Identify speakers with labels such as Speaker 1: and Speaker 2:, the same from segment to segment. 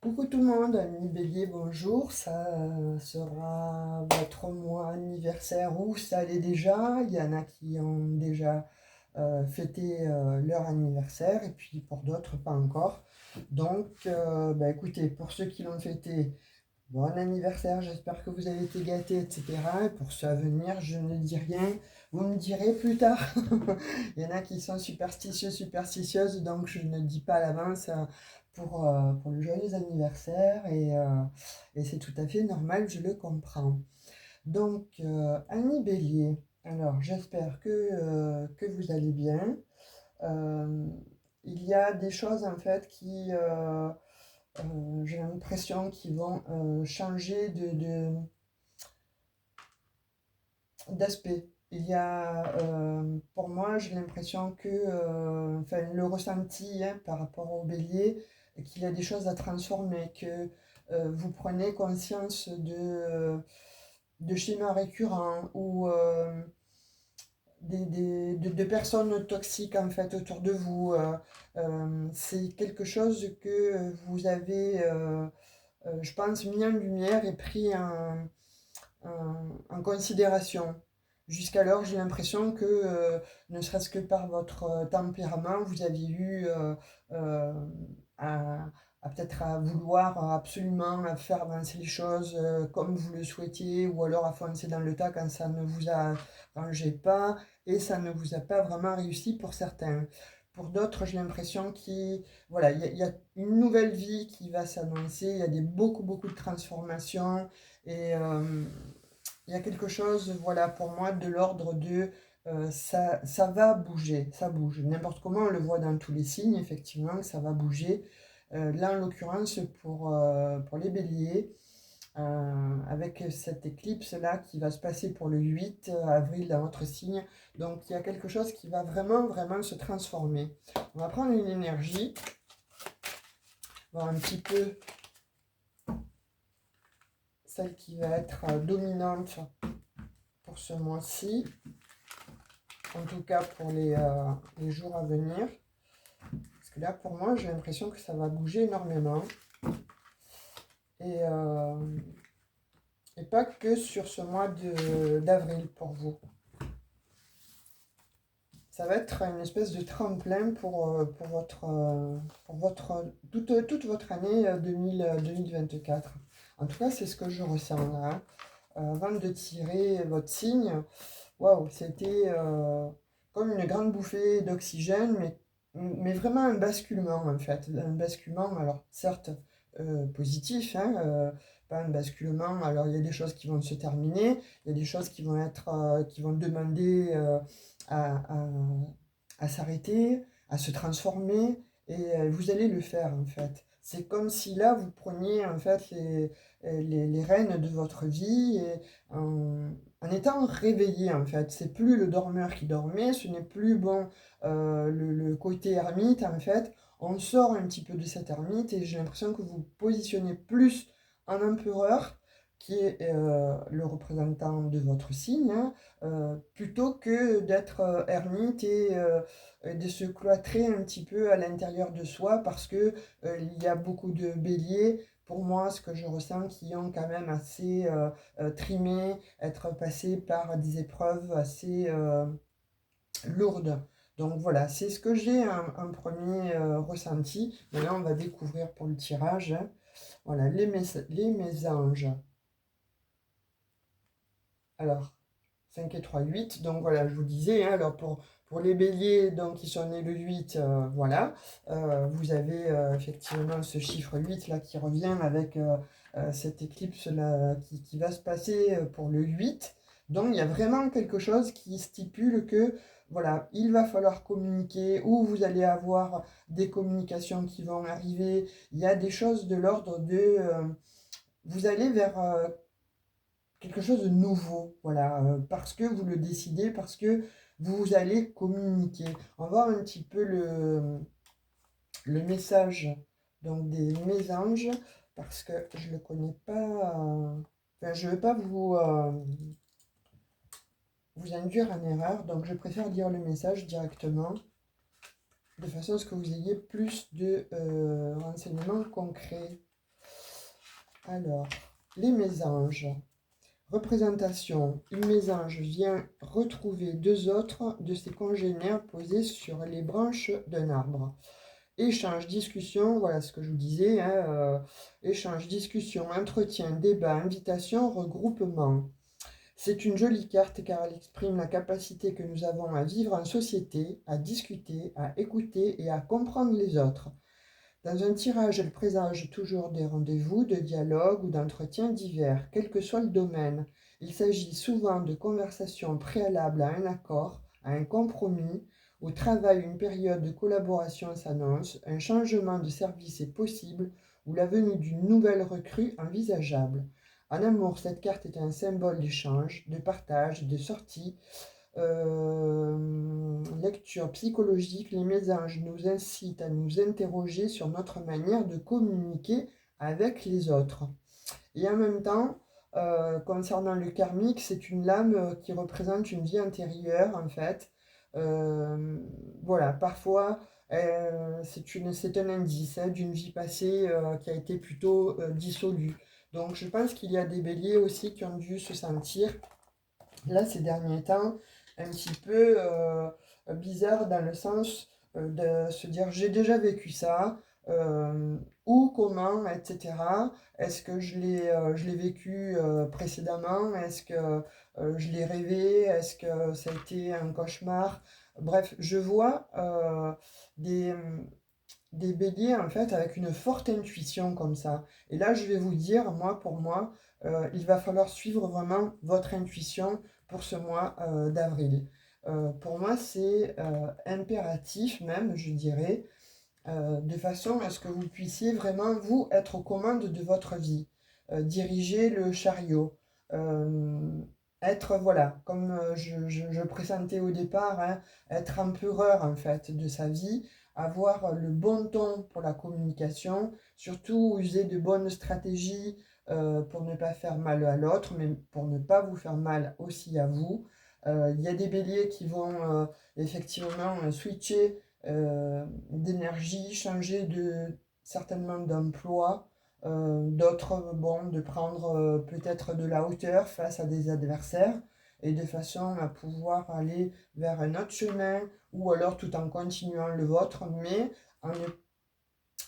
Speaker 1: Coucou tout le monde, ami Bélier, bonjour. Ça sera votre mois anniversaire ou ça l'est déjà. Il y en a qui ont déjà fêté leur anniversaire et puis pour d'autres pas encore. Donc, écoutez, pour ceux qui l'ont fêté, bon anniversaire, j'espère que vous avez été gâtés, etc. Et pour ceux à venir, je ne dis rien, vous me direz plus tard. Il y en a qui sont superstitieux, superstitieuses, donc je ne dis pas à l'avance pour le joyeux anniversaire et c'est tout à fait normal, je le comprends. Donc, Annie Bélier, alors j'espère que vous allez bien. Euh, il y a des choses en fait j'ai l'impression qu'ils vont changer d'aspect. Il y a, pour moi, j'ai l'impression que, enfin, le ressenti hein, par rapport au bélier, qu'il y a des choses à transformer, que vous prenez conscience de schémas récurrents ou de personnes toxiques en fait autour de vous. C'est quelque chose que vous avez, je pense, mis en lumière et pris en considération. Jusqu'alors, j'ai l'impression que, ne serait-ce que par votre tempérament, vous aviez eu euh, à, peut-être à vouloir absolument faire avancer les choses comme vous le souhaitiez, ou alors à foncer dans le tas quand ça ne vous arrangeait pas, et ça ne vous a pas vraiment réussi pour certains. Pour d'autres, j'ai l'impression qu'il voilà, il y a une nouvelle vie qui va s'annoncer, il y a beaucoup, beaucoup de transformations, et il y a quelque chose, voilà, pour moi, de l'ordre de ça va bouger, ça bouge. N'importe comment, on le voit dans tous les signes, effectivement, ça va bouger. Là, en l'occurrence, pour les béliers, avec cette éclipse-là qui va se passer pour le 8 avril dans votre signe. Donc, il y a quelque chose qui va vraiment, vraiment se transformer. On va prendre une énergie, voir un petit peu celle qui va être dominante pour ce mois-ci. En tout cas pour les jours à venir. Parce que là, pour moi, j'ai l'impression que ça va bouger énormément. Et, euh, et pas que sur ce mois d'avril pour vous. Ça va être une espèce de tremplin pour toute votre année 2024. En tout cas, c'est ce que je ressens là. Hein. Avant de tirer votre signe, waouh, c'était comme une grande bouffée d'oxygène, mais vraiment un basculement en fait. Un basculement, alors certes positif, hein, pas un basculement. Alors il y a des choses qui vont se terminer, il y a des choses qui vont demander à, à- à s'arrêter, à se transformer, et vous allez le faire en fait. C'est comme si là vous preniez en fait les rênes de votre vie et en étant réveillé en fait. C'est plus le dormeur qui dormait, ce n'est plus bon le côté ermite en fait. On sort un petit peu de cette ermite et j'ai l'impression que vous vous positionnez plus en empereur qui est le représentant de votre signe, hein, plutôt que d'être ermite et de se cloîtrer un petit peu à l'intérieur de soi parce que il y a beaucoup de béliers, pour moi, ce que je ressens, qui ont quand même assez trimé, être passés par des épreuves assez lourdes. Donc voilà, c'est ce que j'ai un premier ressenti. Maintenant, on va découvrir pour le tirage. Hein. Voilà, les mésanges. Alors, 5 et 3, 8. Donc voilà, je vous disais, hein, alors pour les béliers donc, qui sont nés le 8, voilà, vous avez effectivement ce chiffre 8 là qui revient avec cette éclipse là qui va se passer pour le 8. Donc il y a vraiment quelque chose qui stipule que voilà, il va falloir communiquer ou vous allez avoir des communications qui vont arriver. Il y a des choses de l'ordre de... vous allez vers quelque chose de nouveau, voilà, parce que vous le décidez, parce que vous allez communiquer. On va voir un petit peu le message donc des mésanges, parce que je ne le connais pas. Enfin, je ne veux pas vous induire en erreur, donc je préfère lire le message directement, de façon à ce que vous ayez plus de renseignements concrets. Alors, les mésanges. Représentation. Une mésange vient retrouver deux autres de ses congénères posés sur les branches d'un arbre. Échange, discussion, voilà ce que je vous disais, hein, échange, discussion, entretien, débat, invitation, regroupement. C'est une jolie carte car elle exprime la capacité que nous avons à vivre en société, à discuter, à écouter et à comprendre les autres. Dans un tirage, elle présage toujours des rendez-vous, de dialogues ou d'entretiens divers, quel que soit le domaine. Il s'agit souvent de conversations préalables à un accord, à un compromis. Au travail, une période de collaboration s'annonce, un changement de service est possible ou la venue d'une nouvelle recrue envisageable. En amour, cette carte est un symbole d'échange, de partage, de sortie. Lecture psychologique, les mésanges nous incitent à nous interroger sur notre manière de communiquer avec les autres. Et en même temps, concernant le karmique, c'est une lame qui représente une vie antérieure, en fait. Voilà, parfois, c'est un indice hein, d'une vie passée qui a été plutôt dissolue. Donc, je pense qu'il y a des béliers aussi qui ont dû se sentir, là, ces derniers temps, un petit peu bizarre dans le sens de se dire j'ai déjà vécu ça, où, comment, etc. Est-ce que je l'ai vécu précédemment? Est-ce que je l'ai rêvé? Est-ce que ça a été un cauchemar? Bref, je vois des, des béliers en fait avec une forte intuition comme ça. Et là, je vais vous dire, moi, pour moi, il va falloir suivre vraiment votre intuition pour ce mois d'avril. Pour moi, c'est impératif même, je dirais, de façon à ce que vous puissiez vraiment, vous, être aux commandes de votre vie, diriger le chariot, euh, être, voilà, comme je pressentais au départ, hein, être empereur, en fait, de sa vie, avoir le bon ton pour la communication, surtout user de bonnes stratégies pour ne pas faire mal à l'autre, mais pour ne pas vous faire mal aussi à vous. Il y a des béliers qui vont effectivement switcher d'énergie, changer certainement d'emploi, d'autres, bon, de prendre peut-être de la hauteur face à des adversaires et de façon à pouvoir aller vers un autre chemin ou alors tout en continuant le vôtre, mais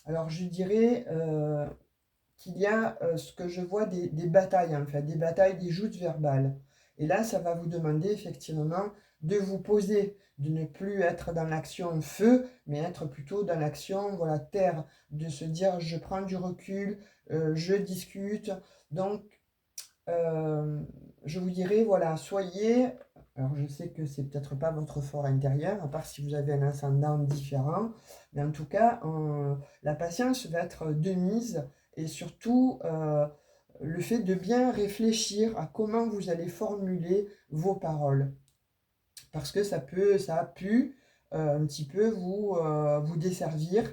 Speaker 1: alors je dirais qu'il y a ce que je vois des batailles en fait, des batailles, des joutes verbales. Et là, ça va vous demander effectivement de vous poser, de ne plus être dans l'action feu, mais être plutôt dans l'action voilà, terre, de se dire je prends du recul, je discute. Donc, euh, je vous dirais, voilà, soyez, alors je sais que c'est peut-être pas votre fort intérieur, à part si vous avez un ascendant différent, mais en tout cas, la patience va être de mise et surtout le fait de bien réfléchir à comment vous allez formuler vos paroles. Parce que ça a pu un petit peu vous desservir.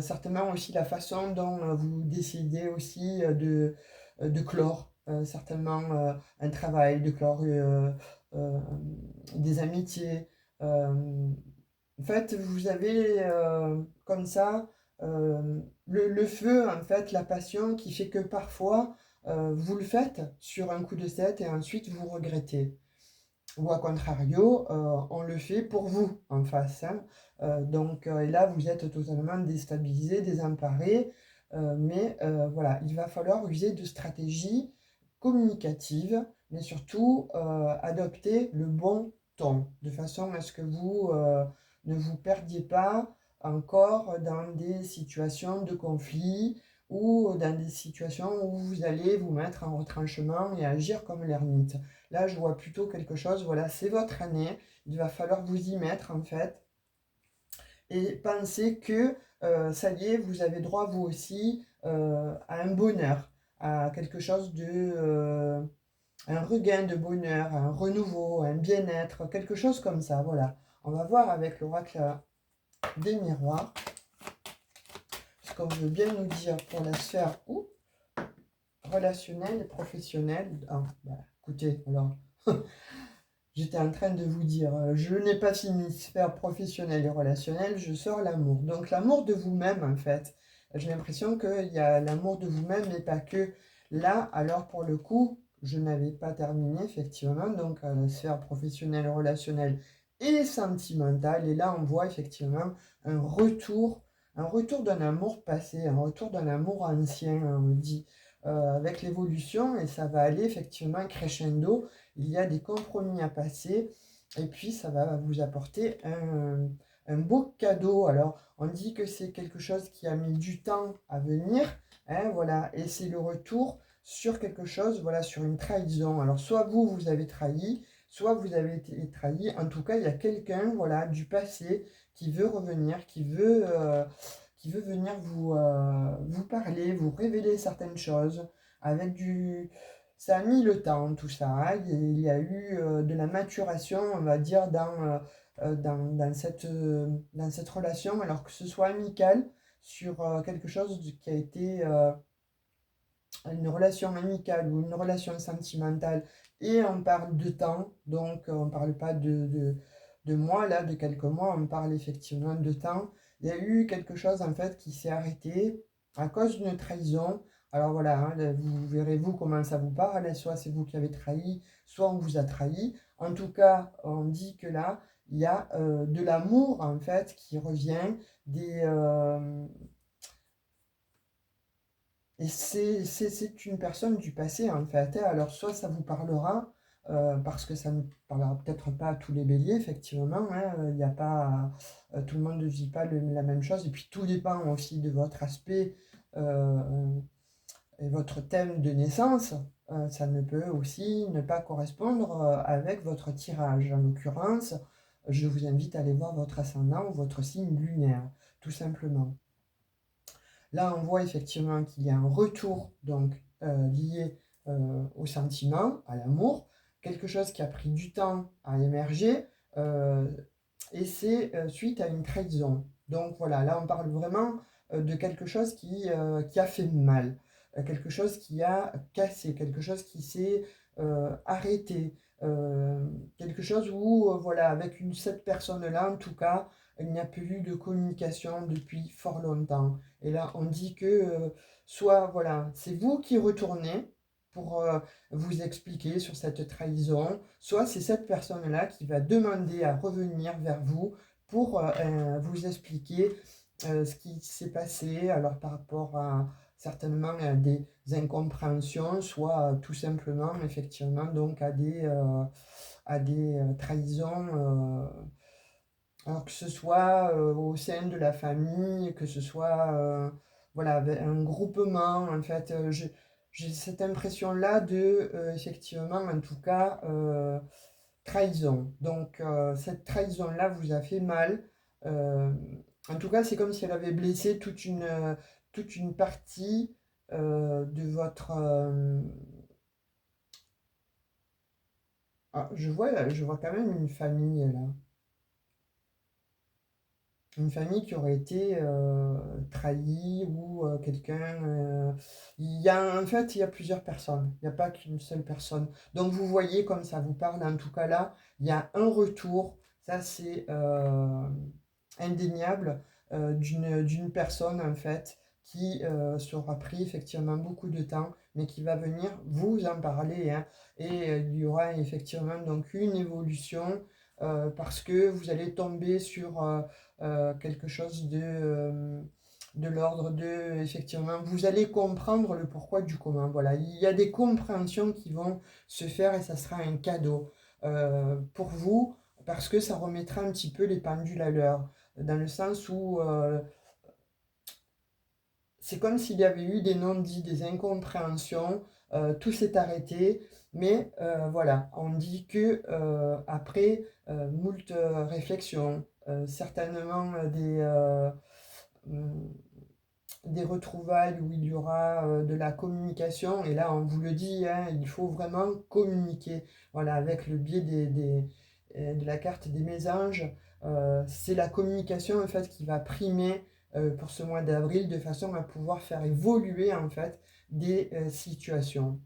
Speaker 1: Certainement aussi la façon dont vous décidez aussi de clore certainement un travail, de clore euh, des amitiés. En fait, vous avez comme ça le feu, en fait, la passion qui fait que parfois vous le faites sur un coup de tête et ensuite vous regrettez. Ou à contrario, on le fait pour vous en face. Hein. Et là, vous êtes totalement déstabilisé, désemparé. Mais voilà, il va falloir user de stratégies communicatives, mais surtout adopter le bon ton, de façon à ce que vous ne vous perdiez pas encore dans des situations de conflit ou dans des situations où vous allez vous mettre en retranchement et agir comme l'ermite. Là, je vois plutôt quelque chose, voilà, c'est votre année, il va falloir vous y mettre en fait, et penser que ça y est, vous avez droit vous aussi à un bonheur, à quelque chose un regain de bonheur, un renouveau, un bien-être, quelque chose comme ça, voilà. On va voir avec l'oracle des miroirs ce qu'on veut bien nous dire pour la sphère relationnelle et professionnelle. Ah, bah, écoutez, alors... J'étais en train de vous dire, je n'ai pas fini sphère professionnelle et relationnelle, je sors l'amour. Donc l'amour de vous-même, en fait. j'ai l'impression qu'il y a l'amour de vous-même, mais pas que. Là, alors pour le coup, je n'avais pas terminé, effectivement, donc la sphère professionnelle, relationnelle et sentimentale. Et là, on voit effectivement un retour, un retour d'un amour passé, un retour d'un amour ancien, on dit, avec l'évolution, et ça va aller effectivement crescendo. Il y a des compromis à passer, et puis ça va vous apporter un beau cadeau. Alors, on dit que c'est quelque chose qui a mis du temps à venir, hein, voilà, et c'est le retour sur quelque chose, voilà, sur une trahison. Alors, soit vous, vous avez trahi, soit vous avez été trahi. En tout cas, il y a quelqu'un, voilà, du passé qui veut revenir, qui veut venir vous parler, vous révéler certaines choses avec du... Ça a mis le temps, tout ça, hein. Il y a eu de la maturation, on va dire, dans cette relation, alors que ce soit amical, sur quelque chose qui a été une relation amicale ou une relation sentimentale, et on parle de temps, donc on ne parle pas de mois, là, de quelques mois, on parle effectivement de temps. Il y a eu quelque chose en fait qui s'est arrêté à cause d'une trahison. Alors voilà, hein, là, vous verrez vous comment ça vous parle, soit c'est vous qui avez trahi, soit on vous a trahi. En tout cas, on dit que là, il y a de l'amour en fait qui revient, des, et c'est une personne du passé, en fait, hein. Alors, soit ça vous parlera, parce que ça ne parlera peut-être pas à tous les béliers, effectivement, hein. Il n'y a pas, tout le monde ne vit pas la même chose. Et puis, tout dépend aussi de votre aspect et votre thème de naissance. Ça ne peut aussi ne pas correspondre avec votre tirage. En l'occurrence, je vous invite à aller voir votre ascendant ou votre signe lunaire, tout simplement. Là, on voit effectivement qu'il y a un retour donc lié au sentiment, à l'amour, quelque chose qui a pris du temps à émerger, euh, et c'est suite à une trahison. Donc voilà, là on parle vraiment de quelque chose qui a fait mal, quelque chose qui a cassé, quelque chose qui s'est arrêté, quelque chose où, voilà, avec cette personne-là, en tout cas, il n'y a plus eu de communication depuis fort longtemps. Et là, on dit que soit, voilà, c'est vous qui retournez pour vous expliquer sur cette trahison, soit c'est cette personne-là qui va demander à revenir vers vous pour vous expliquer ce qui s'est passé, alors par rapport à certainement des incompréhensions, soit tout simplement, effectivement, donc à des trahisons. Alors que ce soit au sein de la famille, que ce soit voilà, avec un groupement, en fait, j'ai cette impression-là de, effectivement, en tout cas, trahison. Donc, cette trahison-là vous a fait mal. Euh, En tout cas, c'est comme si elle avait blessé toute une partie de votre... Ah, je vois quand même une famille là. Une famille qui aurait été trahie ou quelqu'un... Il y a, en fait, il y a plusieurs personnes. Il n'y a pas qu'une seule personne. Donc vous voyez comme ça vous parle. En tout cas là, il y a un retour. Ça c'est indéniable d'une personne en fait qui sera pris effectivement beaucoup de temps, mais qui va venir vous en parler, hein. Et il y aura effectivement donc une évolution parce que vous allez tomber sur quelque chose de l'ordre de, effectivement, vous allez comprendre le pourquoi du comment. Voilà, il y a des compréhensions qui vont se faire et ça sera un cadeau pour vous parce que ça remettra un petit peu les pendules à l'heure, dans le sens où c'est comme s'il y avait eu des non-dits, des incompréhensions, tout s'est arrêté, mais voilà, on dit que après moult réflexions, certainement hum, des retrouvailles où il y aura de la communication, et là on vous le dit, hein, il faut vraiment communiquer, voilà, avec le biais de la carte des mésanges, c'est la communication en fait qui va primer pour ce mois d'avril, de façon à pouvoir faire évoluer en fait des situations.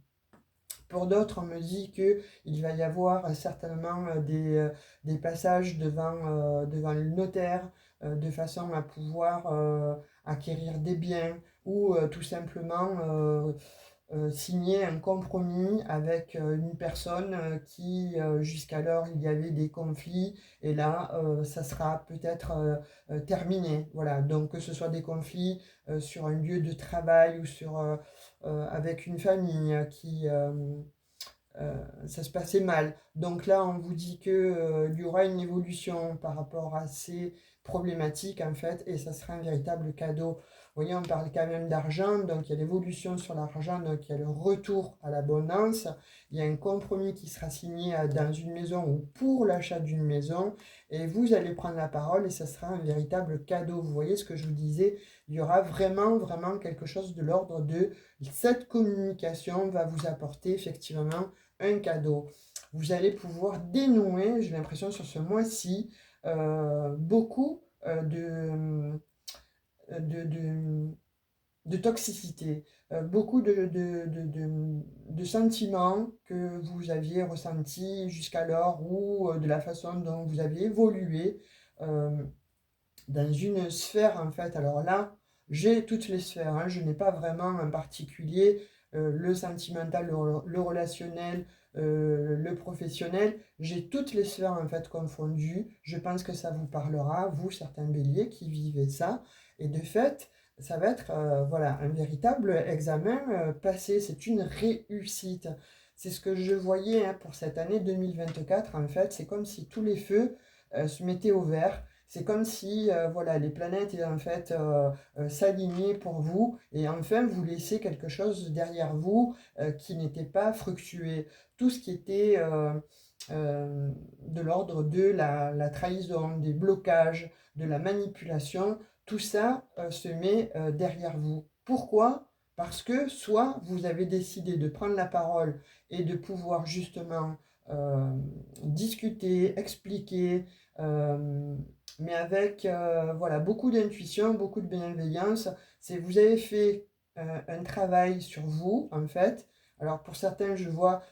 Speaker 1: Pour d'autres, on me dit qu'il va y avoir certainement des passages devant le notaire, de façon à pouvoir acquérir des biens ou tout simplement signer un compromis avec une personne qui, jusqu'alors, il y avait des conflits, et là, ça sera peut-être terminé. Voilà, donc que ce soit des conflits sur un lieu de travail ou avec une famille ça se passait mal. Donc là, on vous dit que, il y aura une évolution par rapport à ces problématiques, en fait, et ça sera un véritable cadeau. Vous voyez, on parle quand même d'argent, donc il y a l'évolution sur l'argent, donc il y a le retour à l'abondance, il y a un compromis qui sera signé dans une maison ou pour l'achat d'une maison, et vous allez prendre la parole et ça sera un véritable cadeau. Vous voyez ce que je vous disais, il y aura vraiment, vraiment quelque chose de l'ordre de cette communication va vous apporter effectivement un cadeau. Vous allez pouvoir dénouer, j'ai l'impression sur ce mois-ci, beaucoup de, de toxicité, beaucoup de sentiments que vous aviez ressentis jusqu'alors ou de la façon dont vous aviez évolué euh, dans une sphère en fait. Alors là, j'ai toutes les sphères, hein. Je n'ai pas vraiment en particulier le sentimental, le relationnel, le professionnel. J'ai toutes les sphères en fait confondues. Je pense que ça vous parlera, vous, certains béliers qui vivez ça. Et de fait, ça va être voilà, un véritable examen passé. C'est une réussite. C'est ce que je voyais hein, pour cette année 2024. En fait, c'est comme si tous les feux se mettaient au vert. C'est comme si voilà, les planètes en fait s'alignaient pour vous et enfin vous laissez quelque chose derrière vous qui n'était pas fructueux. Tout ce qui était de l'ordre de la trahison, des blocages, de la manipulation, tout ça se met derrière vous. Pourquoi? Parce que soit vous avez décidé de prendre la parole et de pouvoir justement euh, discuter, expliquer, euh, mais avec voilà, beaucoup d'intuition, beaucoup de bienveillance. C'est vous avez fait un travail sur vous, en fait. Alors pour certains, je vois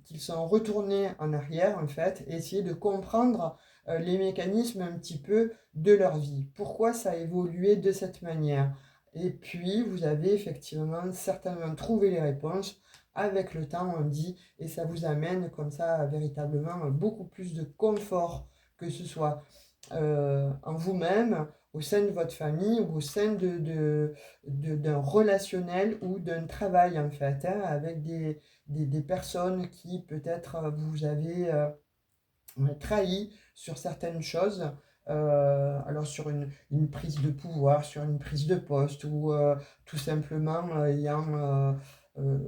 Speaker 1: qu'ils sont retournés en arrière, en fait, et essayer de comprendre les mécanismes un petit peu de leur vie. Pourquoi ça a évolué de cette manière? Et puis, vous avez effectivement certainement trouvé les réponses avec le temps, on dit, et ça vous amène comme ça véritablement beaucoup plus de confort, que ce soit en vous-même, au sein de votre famille ou au sein d'un relationnel ou d'un travail en fait, hein, avec des personnes qui peut-être vous avez trahi sur certaines choses. Alors sur une prise de pouvoir, sur une prise de poste ou tout simplement euh,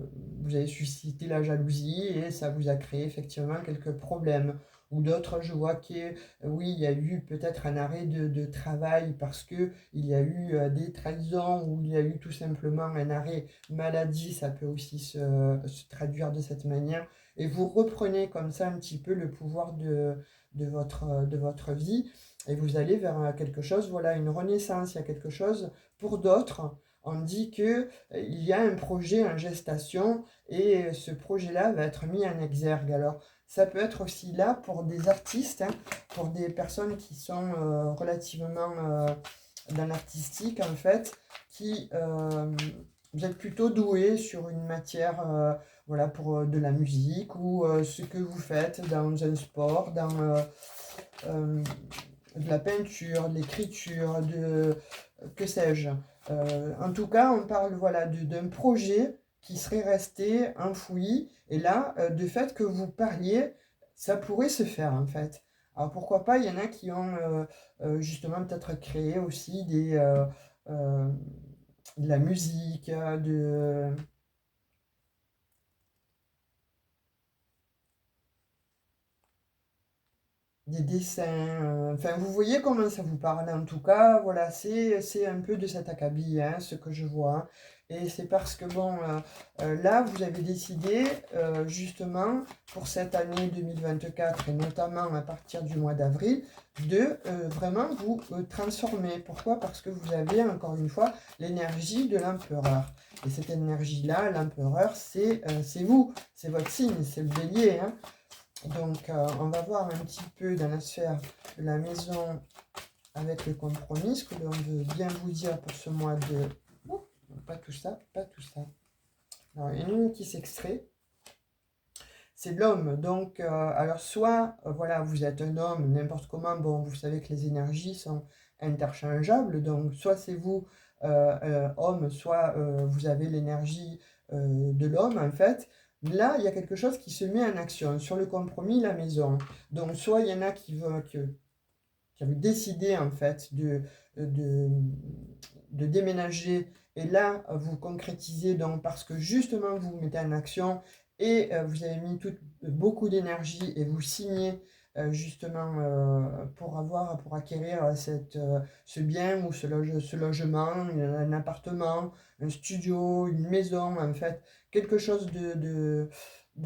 Speaker 1: vous avez suscité la jalousie et ça vous a créé effectivement quelques problèmes. Ou d'autres, je vois que oui, il y a eu peut-être un arrêt de travail parce que il y a eu des trahisons ou il y a eu tout simplement un arrêt maladie, ça peut aussi se traduire de cette manière. Et vous reprenez comme ça un petit peu le pouvoir de votre vie et vous allez vers quelque chose, voilà, une renaissance, il y a quelque chose. Pour d'autres, on dit que il y a un projet en gestation et ce projet-là va être mis en exergue. Alors, ça peut être aussi là pour des artistes, hein, pour des personnes qui sont relativement dans l'artistique, en fait, qui vous êtes plutôt doué sur une matière, voilà, pour de la musique ou ce que vous faites dans un sport, dans euh, de la peinture, de l'écriture, de que sais-je. En tout cas, on parle voilà, d'un projet qui serait resté enfoui. Et là, de fait que vous parliez, ça pourrait se faire en fait. Alors pourquoi pas, il y en a qui ont justement peut-être créé aussi euh, de la musique, des dessins. Enfin, vous voyez comment ça vous parle. En tout cas, voilà, c'est un peu de cet acabit, hein, ce que je vois. Et c'est parce que, bon, là, vous avez décidé, justement, pour cette année 2024, et notamment à partir du mois d'avril, de vraiment vous transformer. Pourquoi? Parce que vous avez, encore une fois, l'énergie de l'empereur. Et cette énergie-là, l'empereur, c'est vous, c'est votre signe, c'est le bélier, hein. Donc, on va voir un petit peu dans la sphère de la maison avec le compromis, ce que l'on veut bien vous dire pour ce mois de... Oh, pas tout ça, pas tout ça. Alors, il y en a une qui s'extrait. C'est l'homme. Donc, alors soit, voilà, vous êtes un homme, n'importe comment, bon, vous savez que les énergies sont interchangeables. Donc, soit c'est vous, homme, soit vous avez l'énergie de l'homme, en fait. Là, il y a quelque chose qui se met en action. Sur le compromis, la maison. Donc, soit il y en a qui avaient décidé, en fait, de, de déménager. Et là, vous concrétisez donc parce que justement, vous vous mettez en action et vous avez mis beaucoup d'énergie et vous signez justement pour acquérir ce bien ou ce logement, un appartement, un studio, une maison, en fait, quelque chose de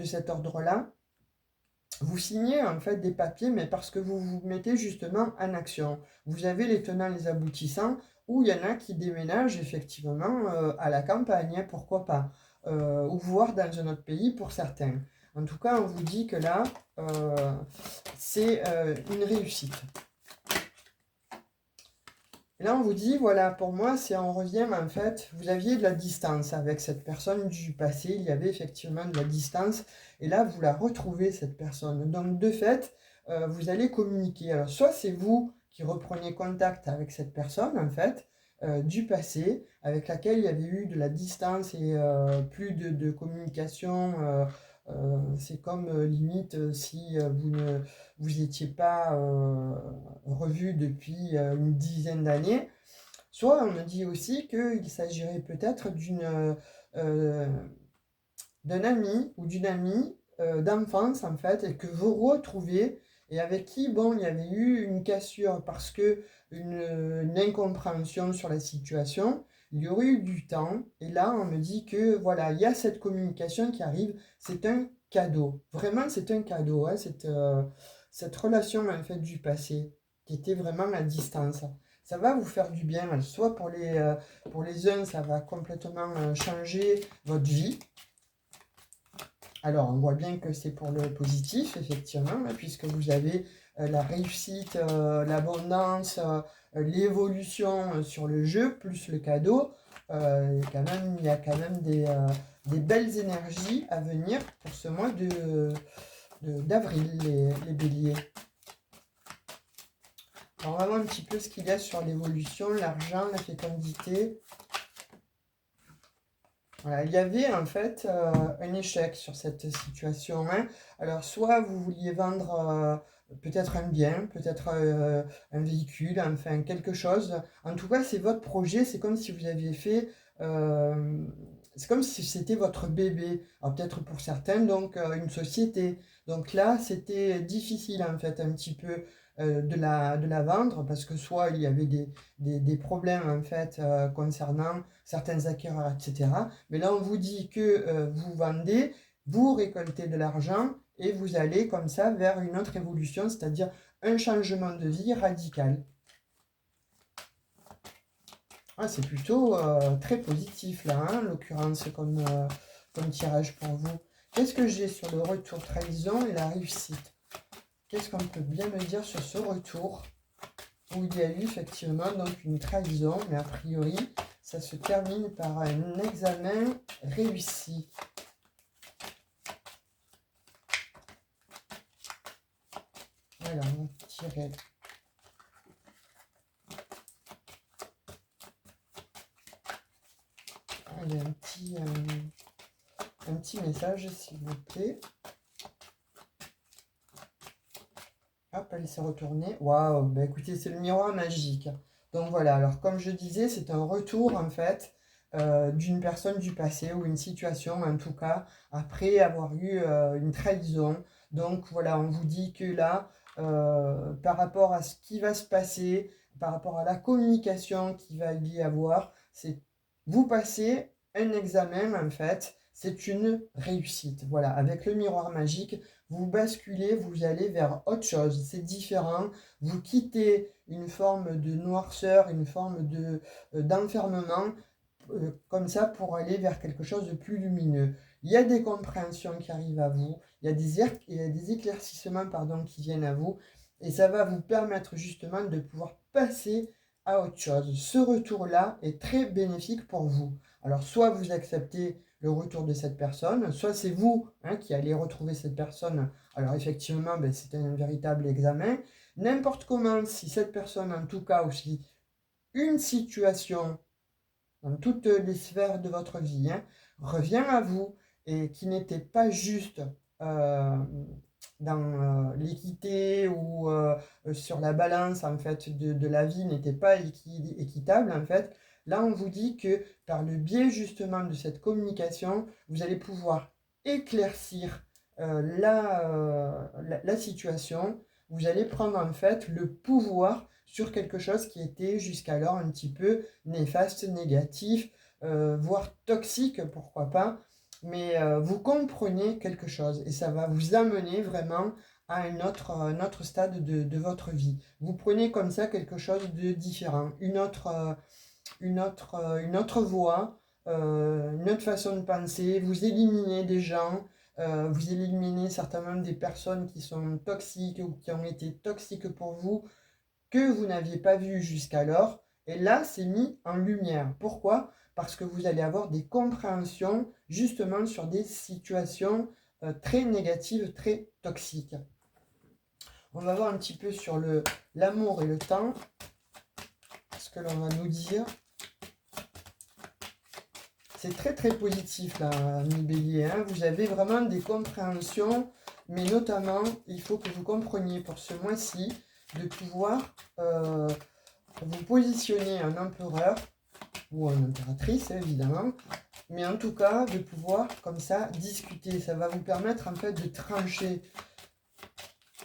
Speaker 1: cet ordre-là. Vous signez en fait des papiers, mais parce que vous vous mettez justement en action. Vous avez les tenants, les aboutissants, où il y en a qui déménagent effectivement à la campagne, hein, pourquoi pas, ou voire dans un autre pays pour certains. En tout cas, on vous dit que là, c'est une réussite. Et là, on vous dit, voilà, pour moi, c'est on revient, en fait, vous aviez de la distance avec cette personne du passé, il y avait effectivement de la distance, et là, vous la retrouvez, cette personne. Donc, de fait, vous allez communiquer. Alors, soit c'est vous qui reprenez contact avec cette personne, en fait, du passé, avec laquelle il y avait eu de la distance et plus de communication. C'est comme limite si vous ne vous n'étiez pas revu depuis une dizaine d'années. Soit on me dit aussi qu'il s'agirait peut-être euh, d'un ami ou d'une amie d'enfance en fait, et que vous retrouvez et avec qui, bon, il y avait eu une cassure parce que une incompréhension sur la situation, il y aurait eu du temps, et là on me dit que voilà, il y a cette communication qui arrive, c'est un cadeau, vraiment c'est un cadeau, hein, cette relation en fait du passé, qui était vraiment à distance. Ça va vous faire du bien, soit pour les uns, ça va complètement changer votre vie. Alors, on voit bien que c'est pour le positif, effectivement, puisque vous avez la réussite, l'abondance, l'évolution sur le jeu, plus le cadeau. Il y a quand même des belles énergies à venir pour ce mois d'avril, les béliers. Alors, on va voir un petit peu ce qu'il y a sur l'évolution, l'argent, la fécondité. Voilà, il y avait en fait un échec sur cette situation, hein. Alors, soit vous vouliez vendre peut-être un bien, peut-être un véhicule, enfin quelque chose. En tout cas, c'est votre projet, c'est comme si vous aviez fait... c'est comme si c'était votre bébé. Alors, peut-être pour certains, donc une société. Donc là, c'était difficile en fait un petit peu de la vendre parce que soit il y avait des problèmes en fait concernant certains acquéreurs, etc. Mais là, on vous dit que vous vendez, vous récoltez de l'argent et vous allez comme ça vers une autre évolution, c'est-à-dire un changement de vie radical. Ah, c'est plutôt très positif là, hein, en l'occurrence, comme tirage pour vous. Qu'est-ce que j'ai sur le retour trahison et la réussite? Qu'est-ce qu'on peut bien me dire sur ce retour où il y a eu effectivement donc une trahison, mais a priori, ça se termine par un examen réussi. Voilà, on va tirer. Allez, un petit message, s'il vous plaît. Hop, elle s'est retournée. Waouh, bah écoutez, c'est le miroir magique. Donc voilà, alors comme je disais, c'est un retour en fait d'une personne du passé ou une situation en tout cas, après avoir eu une trahison. Donc voilà, on vous dit que là, par rapport à ce qui va se passer, par rapport à la communication qu'il va y avoir, c'est vous passez un examen en fait, c'est une réussite. Voilà, avec le miroir magique, vous basculez, vous allez vers autre chose, c'est différent, vous quittez une forme de noirceur, une forme d'enfermement, comme ça pour aller vers quelque chose de plus lumineux. Il y a des compréhensions qui arrivent à vous, il y a des éclaircissements pardon, qui viennent à vous, et ça va vous permettre justement de pouvoir passer à autre chose. Ce retour-là est très bénéfique pour vous. Alors, soit vous acceptez le retour de cette personne, soit c'est vous qui allez retrouver cette personne. Alors, effectivement, ben, c'est un véritable examen. N'importe comment, si cette personne, en tout cas, ou si une situation dans toutes les sphères de votre vie revient à vous et qui n'était pas juste dans l'équité ou sur la balance en fait de la vie n'était pas équitable en fait, là on vous dit que par le biais justement de cette communication, vous allez pouvoir éclaircir la situation, vous allez prendre en fait le pouvoir sur quelque chose qui était jusqu'alors un petit peu néfaste, négatif, voire toxique, pourquoi pas, mais vous comprenez quelque chose et ça va vous amener vraiment à un autre stade de votre vie. Vous prenez comme ça quelque chose de différent, une autre voie, une autre façon de penser, vous éliminez des gens, vous éliminez certainement des personnes qui sont toxiques ou qui ont été toxiques pour vous, que vous n'aviez pas vu jusqu'alors. Et là, c'est mis en lumière. Pourquoi? Parce que vous allez avoir des compréhensions justement sur des situations très négatives, très toxiques. On va voir un petit peu sur l'amour et le temps. Ce que l'on va nous dire. C'est très très positif là, mi bélier. Vous avez vraiment des compréhensions, mais notamment, il faut que vous compreniez pour ce mois-ci de pouvoir vous positionner en empereur ou en impératrice évidemment, mais en tout cas de pouvoir comme ça discuter. Ça va vous permettre en fait de trancher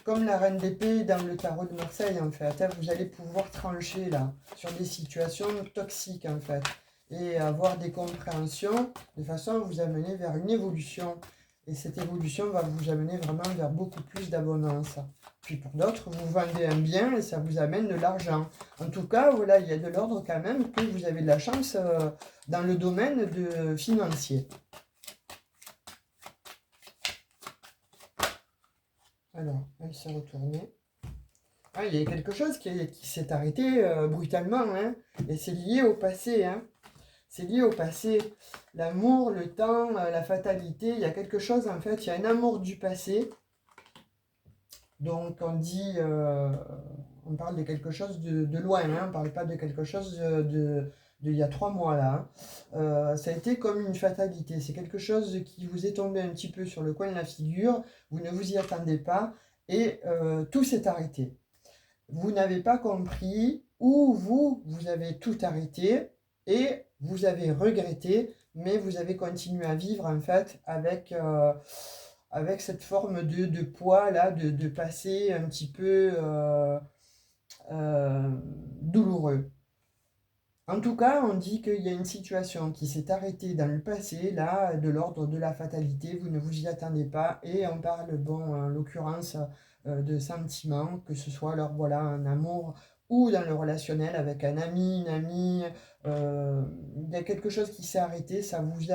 Speaker 1: comme la reine d'épée dans le tarot de Marseille en fait. Vous allez pouvoir trancher là sur des situations toxiques en fait et avoir des compréhensions de façon à vous amener vers une évolution. Et cette évolution va vous amener vraiment vers beaucoup plus d'abondance. Puis pour d'autres, vous vendez un bien et ça vous amène de l'argent. En tout cas, voilà, il y a de l'ordre quand même que vous avez de la chance dans le domaine financier. Alors, elle s'est retournée. Ah, il y a quelque chose qui s'est arrêté brutalement, et c'est lié au passé. C'est lié au passé. L'amour, le temps, la fatalité, il y a quelque chose en fait, il y a un amour du passé. Donc on dit, on parle de quelque chose de loin, on ne parle pas de quelque chose il y a 3 mois là. Ça a été comme une fatalité, c'est quelque chose qui vous est tombé un petit peu sur le coin de la figure, vous ne vous y attendez pas et tout s'est arrêté. Vous n'avez pas compris ou vous avez tout arrêté et vous avez regretté, mais vous avez continué à vivre en fait avec cette forme de poids là, de passé un petit peu douloureux. En tout cas, on dit qu'il y a une situation qui s'est arrêtée dans le passé, là, de l'ordre de la fatalité, vous ne vous y attendez pas, et on parle, bon, en l'occurrence, de sentiments, que ce soit, alors voilà, un amour ou dans le relationnel avec un ami, une amie, il y a quelque chose qui s'est arrêté, vous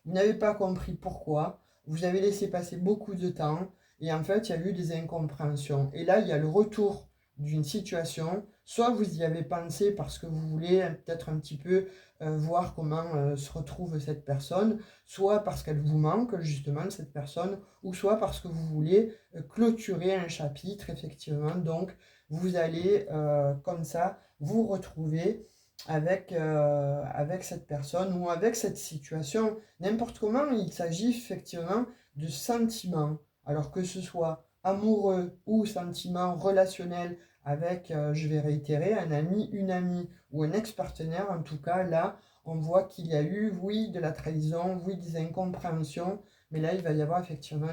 Speaker 1: n'avez pas compris pourquoi, vous avez laissé passer beaucoup de temps, et en fait, il y a eu des incompréhensions. Et là, il y a le retour d'une situation, soit vous y avez pensé parce que vous voulez peut-être un petit peu voir comment se retrouve cette personne, soit parce qu'elle vous manque justement cette personne, ou soit parce que vous voulez clôturer un chapitre effectivement. Donc vous allez comme ça vous retrouver avec cette personne ou avec cette situation. N'importe comment, il s'agit effectivement de sentiments. Alors que ce soit amoureux ou sentiments relationnels avec, je vais réitérer, un ami, une amie ou un ex-partenaire, en tout cas, là, on voit qu'il y a eu, oui, de la trahison, oui, des incompréhensions, mais là, il va y avoir effectivement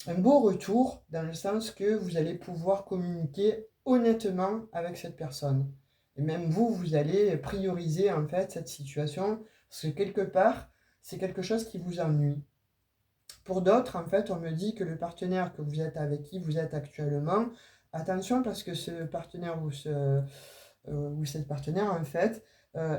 Speaker 1: un beau retour, dans le sens que vous allez pouvoir communiquer honnêtement avec cette personne. Et même vous, vous allez prioriser, en fait, cette situation, parce que quelque part, c'est quelque chose qui vous ennuie. Pour d'autres, en fait, on me dit que le partenaire que vous êtes avec qui vous êtes actuellement, attention parce que ce partenaire ou cette partenaire, en fait,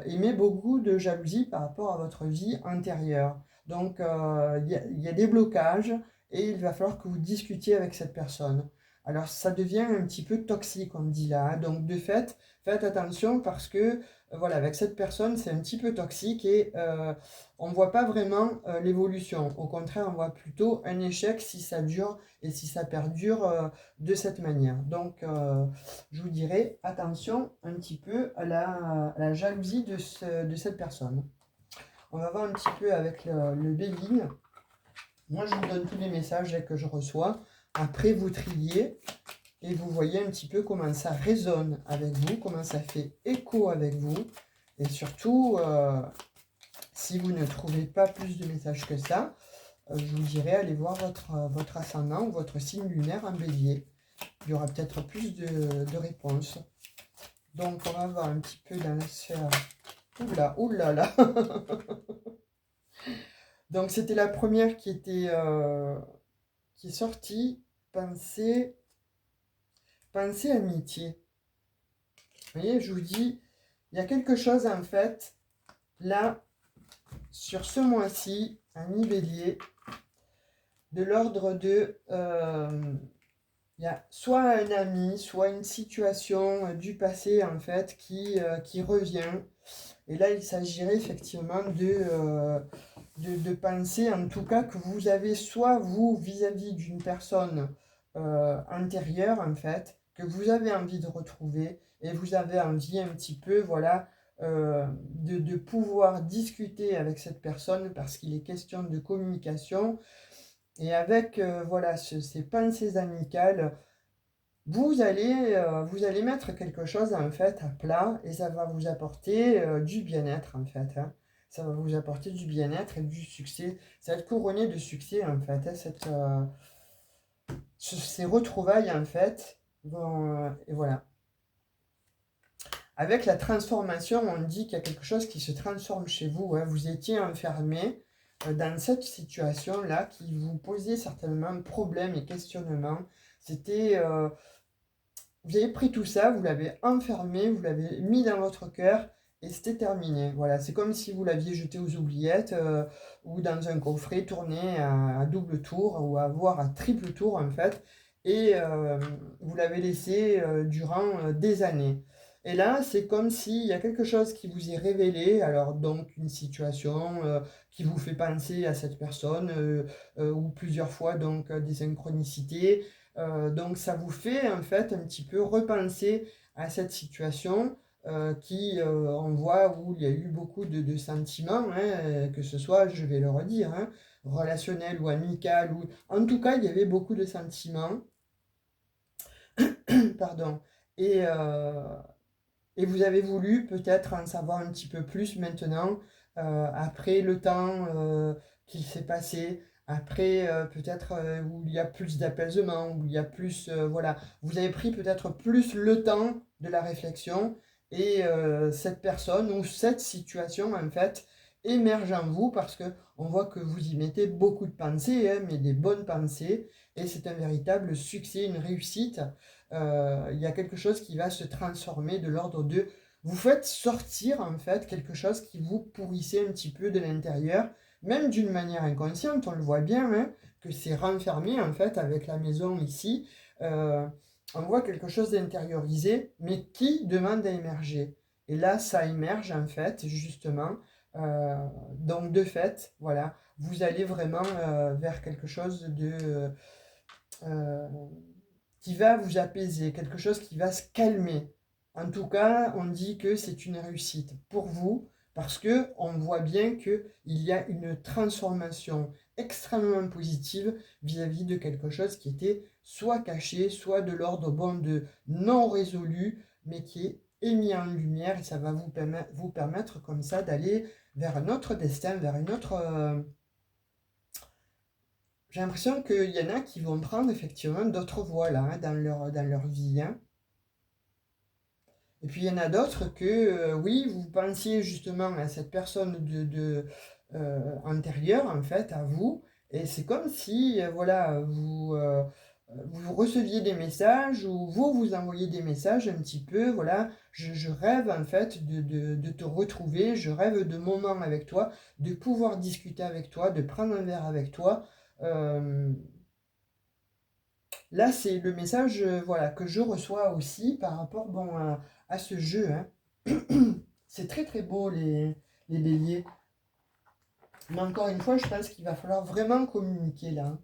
Speaker 1: émet beaucoup de jalousie par rapport à votre vie antérieure. Donc, il y a des blocages et il va falloir que vous discutiez avec cette personne. Alors, ça devient un petit peu toxique, on dit là, hein. Donc, de fait, faites attention parce que, voilà, avec cette personne, c'est un petit peu toxique et on ne voit pas vraiment l'évolution. Au contraire, on voit plutôt un échec si ça dure et si ça perdure de cette manière. Donc, je vous dirais, attention un petit peu à la jalousie de cette personne. On va voir un petit peu avec le Béline. Moi, je vous donne tous les messages que je reçois. Après, vous triez et vous voyez un petit peu comment ça résonne avec vous, comment ça fait écho avec vous. Et surtout, si vous ne trouvez pas plus de messages que ça, je vous dirais, allez voir votre ascendant ou votre signe lunaire en bélier. Il y aura peut-être plus de réponses. Donc, on va voir un petit peu dans la sphère. Oula, oula là. Donc, c'était la première qui est sortie. Pensée amitié. Vous voyez, je vous dis, il y a quelque chose en fait, là, sur ce mois-ci, un mi-bélier, de l'ordre de... il y a soit un ami, soit une situation du passé en fait qui revient. Et là, il s'agirait effectivement de penser en tout cas que vous avez soit vous vis-à-vis d'une personne antérieure en fait, que vous avez envie de retrouver et vous avez envie un petit peu, voilà, de pouvoir discuter avec cette personne parce qu'il est question de communication et avec, voilà, ces pensées amicales, vous allez mettre quelque chose en fait à plat et ça va vous apporter du bien-être en fait, hein. Ça va vous apporter du bien-être et du succès. Ça va être couronné de succès en fait, hein, ces retrouvailles en fait. Et voilà. Avec la transformation, on dit qu'il y a quelque chose qui se transforme chez vous, hein. Vous étiez enfermé dans cette situation-là qui vous posait certainement problème et questionnement. C'était... vous avez pris tout ça, vous l'avez enfermé, vous l'avez mis dans votre cœur et c'était terminé. Voilà, c'est comme si vous l'aviez jeté aux oubliettes ou dans un coffret tourné à double tour ou voire à triple tour en fait. Et vous l'avez laissé durant des années. Et là, c'est comme s'il y a quelque chose qui vous est révélé, alors donc une situation qui vous fait penser à cette personne ou plusieurs fois donc des synchronicités. Donc ça vous fait en fait un petit peu repenser à cette situation on voit où il y a eu beaucoup de sentiments, hein, que ce soit, je vais le redire, hein, relationnel ou amical, ou en tout cas il y avait beaucoup de sentiments, pardon, et, euh, et vous avez voulu peut-être en savoir un petit peu plus maintenant, après le temps qu'il s'est passé, après peut-être où il y a plus d'apaisement, où il y a plus... voilà, vous avez pris peut-être plus le temps de la réflexion et cette personne ou cette situation en fait émerge en vous parce que on voit que vous y mettez beaucoup de pensées, hein, mais des bonnes pensées et c'est un véritable succès, une réussite. Il y a quelque chose qui va se transformer de l'ordre de... Vous faites sortir en fait quelque chose qui vous pourrissait un petit peu de l'intérieur, même d'une manière inconsciente, on le voit bien, hein, que c'est renfermé en fait avec la maison ici. On voit quelque chose d'intériorisé, mais qui demande à émerger. Et là, ça émerge en fait, justement. Euh, donc de fait, voilà, vous allez vraiment vers quelque chose euh, qui va vous apaiser, quelque chose qui va se calmer. En tout cas, on dit que c'est une réussite pour vous parce que on voit bien qu'il y a une transformation extrêmement positive vis-à-vis de quelque chose qui était soit caché, soit de l'ordre bon de non résolu, mais qui est émis en lumière et ça va vous permettre comme ça d'aller vers un autre destin, vers une autre... J'ai l'impression qu'il y en a qui vont prendre effectivement d'autres voies là, hein, dans leur vie, hein. Et puis il y en a d'autres que, oui, vous pensiez justement à cette personne antérieure, en fait, à vous, et c'est comme si, voilà, vous receviez des messages, ou vous envoyez des messages un petit peu, voilà, je rêve en fait de te retrouver, je rêve de moments avec toi, de pouvoir discuter avec toi, de prendre un verre avec toi. Euh, Là, c'est le message voilà, que je reçois aussi par rapport bon, à ce jeu. Hein. C'est très très beau les béliers. Mais encore une fois, je pense qu'il va falloir vraiment communiquer là. Hein.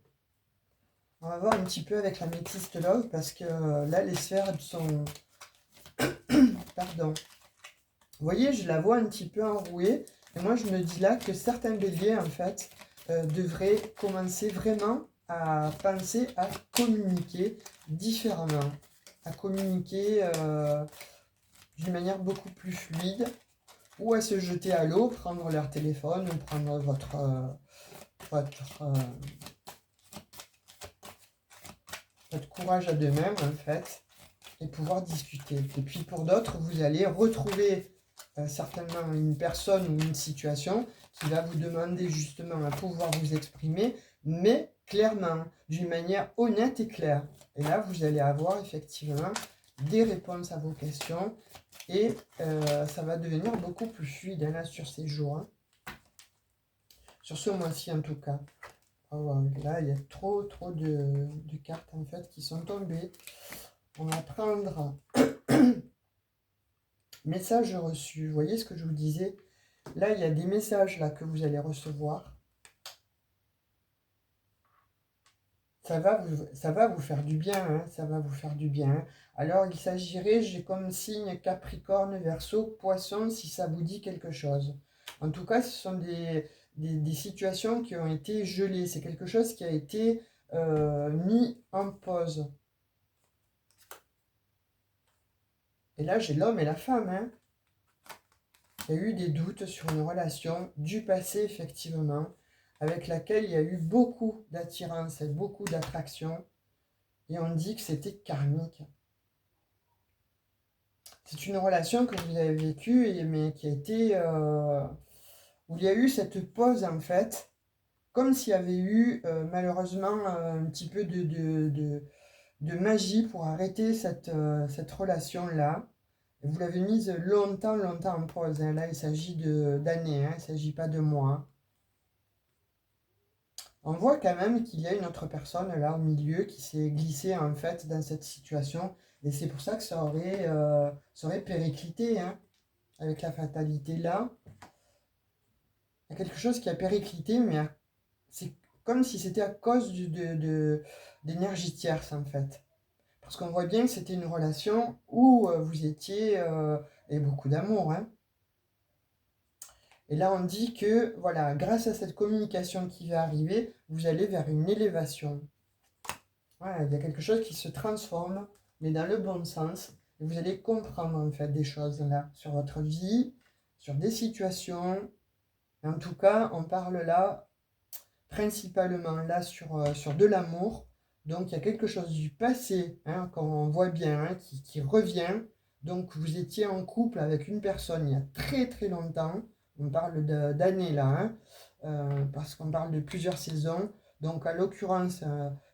Speaker 1: On va voir un petit peu avec la Métiste Love parce que là, les sphères elles sont... Pardon. Vous voyez, je la vois un petit peu enrouée. Et moi, je me dis là que certains béliers, en fait, devraient commencer vraiment à penser à communiquer différemment. À communiquer d'une manière beaucoup plus fluide. Ou à se jeter à l'eau, prendre leur téléphone, ou prendre votre courage à deux mêmes, en fait, et pouvoir discuter. Et puis pour d'autres, vous allez retrouver certainement une personne ou une situation qui va vous demander justement à pouvoir vous exprimer, mais clairement, d'une manière honnête et claire. Et là, vous allez avoir effectivement des réponses à vos questions et ça va devenir beaucoup plus fluide là, sur ces jours. Hein. Sur ce mois-ci en tout cas. Oh, là, il y a trop de cartes en fait qui sont tombées. On va prendre message reçu. Vous voyez ce que je vous disais? Là, il y a des messages là que vous allez recevoir. Ça va vous faire du bien, hein, ça va vous faire du bien. Alors, il s'agirait, j'ai comme signe Capricorne, Verseau, Poisson, si ça vous dit quelque chose. En tout cas, ce sont des situations qui ont été gelées. C'est quelque chose qui a été mis en pause. Et là, j'ai l'homme et la femme. Hein. Il y a eu des doutes sur une relation du passé, effectivement, avec laquelle il y a eu beaucoup d'attirance et beaucoup d'attraction. Et on dit que c'était karmique. C'est une relation que vous avez vécue, mais qui a été... où il y a eu cette pause, en fait, comme s'il y avait eu, malheureusement, un petit peu de magie pour arrêter cette relation-là. Vous l'avez mise longtemps en pause. Hein. Là, il s'agit d'années, hein. Il ne s'agit pas de mois. Hein. On voit quand même qu'il y a une autre personne là au milieu qui s'est glissée en fait dans cette situation. Et c'est pour ça que ça aurait périclité hein, avec la fatalité là. Il y a quelque chose qui a périclité, mais c'est comme si c'était à cause d'énergie tierce en fait. Parce qu'on voit bien que c'était une relation où vous étiez et beaucoup d'amour. Hein. Et là, on dit que, voilà, grâce à cette communication qui va arriver, vous allez vers une élévation. Voilà, il y a quelque chose qui se transforme, mais dans le bon sens. Et vous allez comprendre, en fait, des choses, là, sur votre vie, sur des situations. En tout cas, on parle là, principalement, là, sur de l'amour. Donc, il y a quelque chose du passé, hein, qu'on voit bien, hein, qui revient. Donc, vous étiez en couple avec une personne il y a très longtemps. On parle d'années là, hein, parce qu'on parle de plusieurs saisons. Donc, à l'occurrence,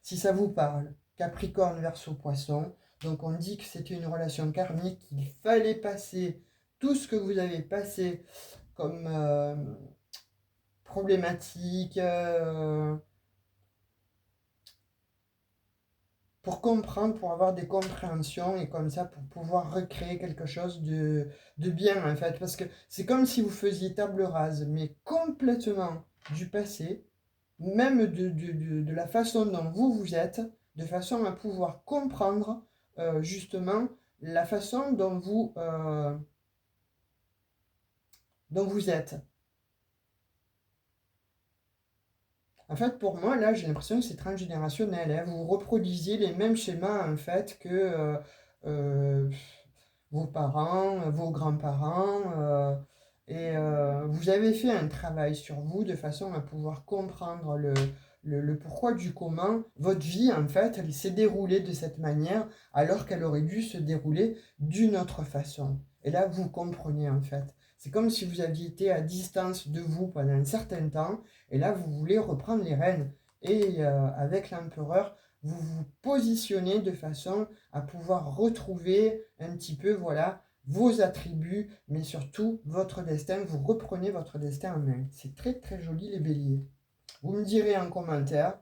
Speaker 1: si ça vous parle, Capricorne, Verseau, Poisson. Donc, on dit que c'était une relation karmique, qu'il fallait passer tout ce que vous avez passé comme problématique, pour comprendre, pour avoir des compréhensions et comme ça pour pouvoir recréer quelque chose de bien en fait. Parce que c'est comme si vous faisiez table rase, mais complètement du passé, même de la façon dont vous êtes, de façon à pouvoir comprendre justement la façon dont vous êtes. En fait, pour moi, là, j'ai l'impression que c'est transgénérationnel. Hein. Vous reproduisiez les mêmes schémas, en fait, que euh, vos parents, vos grands-parents. Vous avez fait un travail sur vous de façon à pouvoir comprendre le pourquoi du comment. Votre vie, en fait, elle s'est déroulée de cette manière, alors qu'elle aurait dû se dérouler d'une autre façon. Et là, vous comprenez, en fait. C'est comme si vous aviez été à distance de vous pendant un certain temps, et là, vous voulez reprendre les rênes. Et avec l'empereur, vous vous positionnez de façon à pouvoir retrouver un petit peu, voilà, vos attributs, mais surtout votre destin. Vous reprenez votre destin en main. C'est très joli les béliers. Vous me direz en commentaire.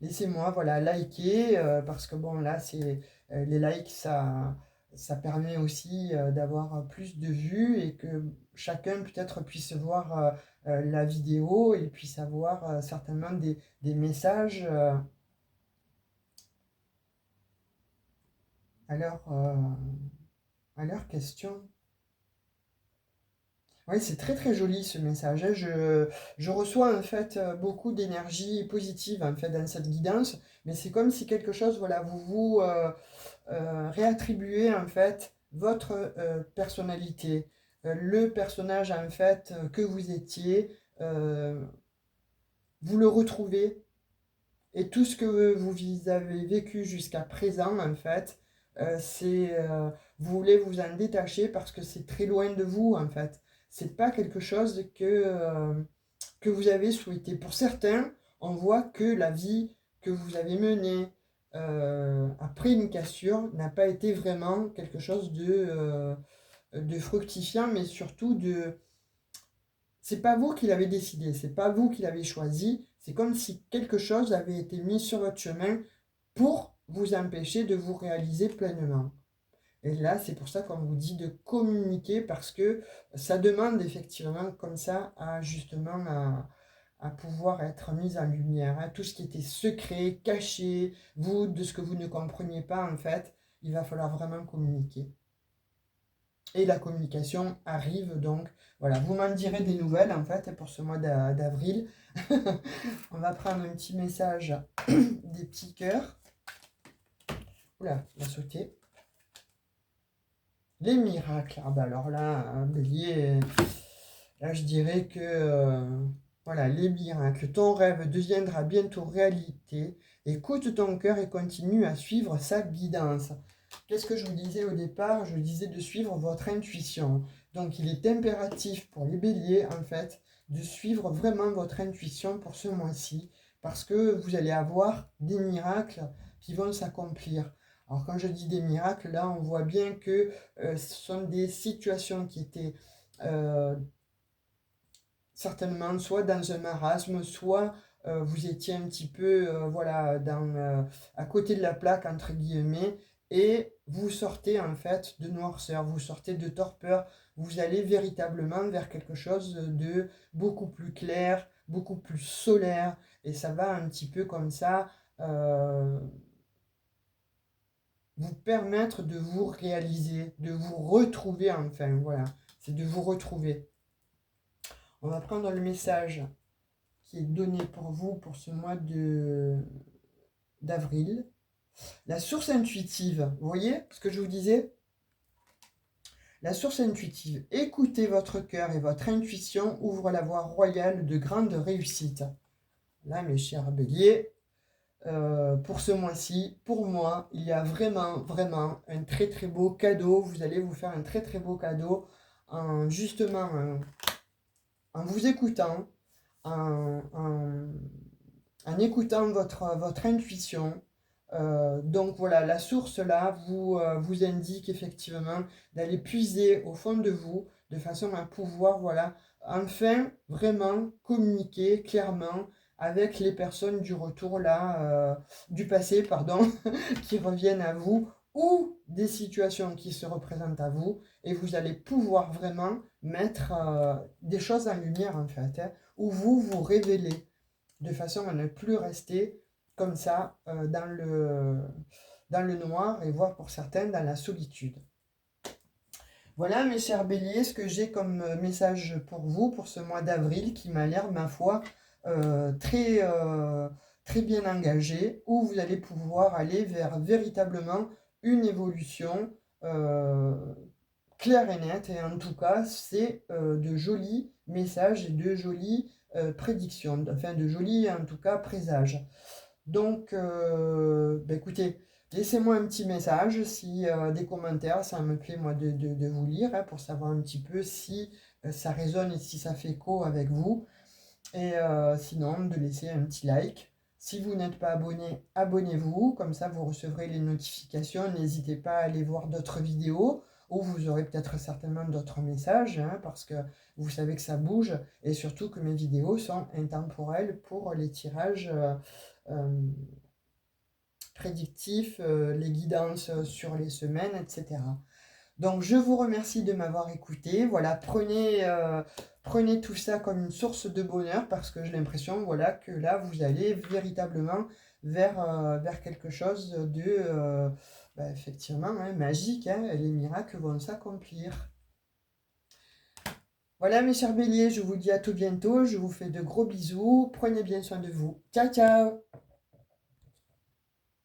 Speaker 1: laissez-moi, voilà, liker, parce que bon, là, c'est les likes, ça permet aussi d'avoir plus de vues et que chacun peut-être puisse voir la vidéo et puisse avoir certainement des messages à à leur question. Oui, c'est très très joli ce message, hein. Je reçois en fait beaucoup d'énergie positive en fait dans cette guidance, mais c'est comme si quelque chose, voilà, vous réattribuez en fait votre personnalité, le personnage en fait que vous étiez, euh, vous le retrouvez et tout ce que vous avez vécu jusqu'à présent en fait, vous voulez vous en détacher parce que c'est très loin de vous en fait. C'est pas quelque chose que vous avez souhaité. Pour certains, on voit que la vie que vous avez menée après une cassure n'a pas été vraiment quelque chose de fructifiant, mais surtout de... C'est pas vous qui l'avez décidé, c'est pas vous qui l'avez choisi, c'est comme si quelque chose avait été mis sur votre chemin pour vous empêcher de vous réaliser pleinement. Et là, c'est pour ça qu'on vous dit de communiquer parce que ça demande effectivement comme ça à justement à pouvoir être mis en lumière, hein. Tout ce qui était secret, caché, vous, de ce que vous ne compreniez pas en fait, il va falloir vraiment communiquer. Et la communication arrive donc, voilà, vous m'en direz des nouvelles en fait pour ce mois d'avril. On va prendre un petit message des petits cœurs. Oula, il a sauté. Les miracles. Ah bah alors là, un bélier, là je dirais que voilà, les miracles. Ton rêve deviendra bientôt réalité. Écoute ton cœur et continue à suivre sa guidance. Qu'est-ce que je vous disais au départ? Je vous disais de suivre votre intuition. Donc il est impératif pour les béliers en fait de suivre vraiment votre intuition pour ce mois-ci parce que vous allez avoir des miracles qui vont s'accomplir. Alors quand je dis des miracles, là on voit bien que ce sont des situations qui étaient euh, certainement soit dans un marasme, soit vous étiez un petit peu voilà, à côté de la plaque, entre guillemets, et vous sortez en fait de noirceur, vous sortez de torpeur, vous allez véritablement vers quelque chose de beaucoup plus clair, beaucoup plus solaire, et ça va un petit peu comme ça vous permettre de vous réaliser, de vous retrouver enfin, voilà, c'est de vous retrouver. On va prendre le message qui est donné pour vous pour ce mois d'avril. La source intuitive, vous voyez ce que je vous disais? La source intuitive, écoutez votre cœur et votre intuition ouvre la voie royale de grande réussite. Là, mes chers béliers, pour ce mois-ci, pour moi, il y a vraiment, vraiment un très très beau cadeau. Vous allez vous faire un très très beau cadeau en justement en vous écoutant, en en écoutant votre intuition. Donc voilà, la source là vous indique effectivement d'aller puiser au fond de vous de façon à pouvoir, voilà, enfin vraiment communiquer clairement avec les personnes du retour là, du passé, pardon, qui reviennent à vous ou des situations qui se représentent à vous et vous allez pouvoir vraiment mettre des choses en lumière en fait, hein, où vous vous révélez de façon à ne plus rester comme ça dans le noir et voire pour certains dans la solitude. Voilà mes chers béliers, ce que j'ai comme message pour vous pour ce mois d'avril qui m'a l'air, ma foi, très bien engagé, où vous allez pouvoir aller vers véritablement une évolution claire et nette. Et en tout cas, c'est de jolis messages et de jolies prédictions, enfin de jolis en tout cas présages. Donc, bah, écoutez, laissez-moi un petit message, si des commentaires, ça me plaît moi de vous lire, hein, pour savoir un petit peu si ça résonne et si ça fait écho avec vous. Et sinon, de laisser un petit like. Si vous n'êtes pas abonné, abonnez-vous, comme ça vous recevrez les notifications. N'hésitez pas à aller voir d'autres vidéos ou vous aurez peut-être certainement d'autres messages, hein, parce que vous savez que ça bouge, et surtout que mes vidéos sont intemporelles pour les tirages prédictifs, les guidances sur les semaines, etc. Donc, je vous remercie de m'avoir écouté. Voilà, prenez tout ça comme une source de bonheur parce que j'ai l'impression, voilà, que là, vous allez véritablement vers quelque chose de, effectivement, hein, magique, hein, les miracles vont s'accomplir. Voilà, mes chers béliers, je vous dis à tout bientôt. Je vous fais de gros bisous. Prenez bien soin de vous. Ciao, ciao!